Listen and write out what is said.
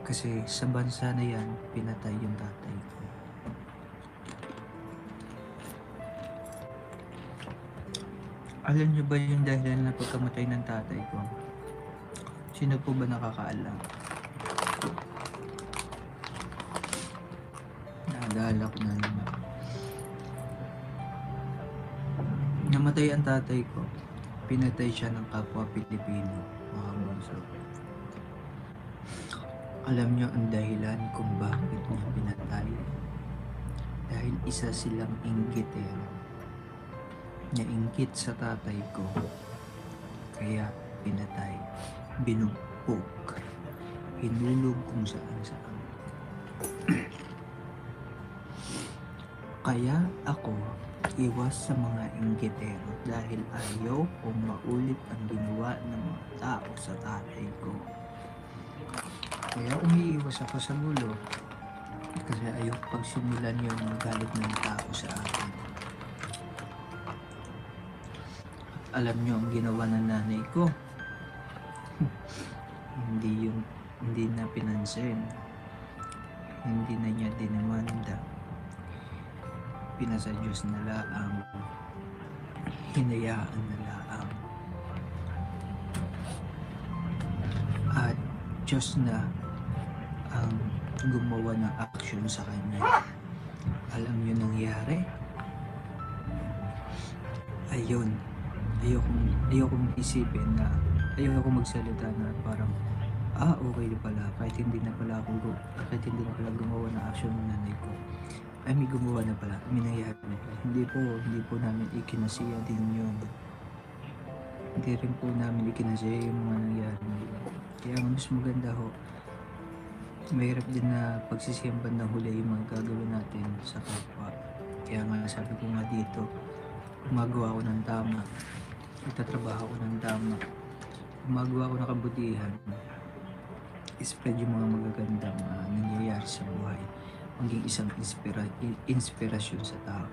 Kasi sa bansa na yan, pinatay yung tatay ko. Alam niyo ba yung dahilan na pagkamatay ng tatay ko? Sino po ba nakakaalam? Naalala ko na naman. Namatay ang tatay ko. Pinatay siya ng kapwa Pilipino, mga bunso. Alam niyo ang dahilan kung bakit niya pinatay? Dahil isa silang inggitero. Nainggit sa tatay ko. Kaya pinatay. Binugbog. Hinulog kung saan saan. Kaya ako iwas sa mga inggitero dahil ayaw kong maulit ang ginawa ng mga tao sa tatay ko. Kaya umiiwas ako sa gulo kasi ayaw pagsimulan yung galit ng tao sa akin. At alam nyo ang ginawa ng nanay ko? hindi na pinansin. Hindi na niya dinamanda. Pinasa Diyos na laang. Hinayaan na laang. At Diyos na ang gumawa ng aksyon sa kanya. Alam niyo nangyari? Ayun. Ayokong isipin na ayokong magsalita na parang okay pala kahit hindi na pala gumawa ng aksyon ng nanay ko. Ay, may gumawa na pala, may nangyari na pala. Hindi po namin ikinasiya din yun. Hindi rin po namin ikinasiya yung mga nangyari na yun. Kaya mas maganda ho, mahirap din na pagsisiyampan na huli yung mga gagawin natin sa kapwa. Kaya nga sabi ko nga dito, gumagawa ako ng tama, itatrabaho ko ng tama, gumagawa ako ng kabutihan, spread yung mga magagandang nangyayari sa buhay, maging isang inspirasyon sa tao.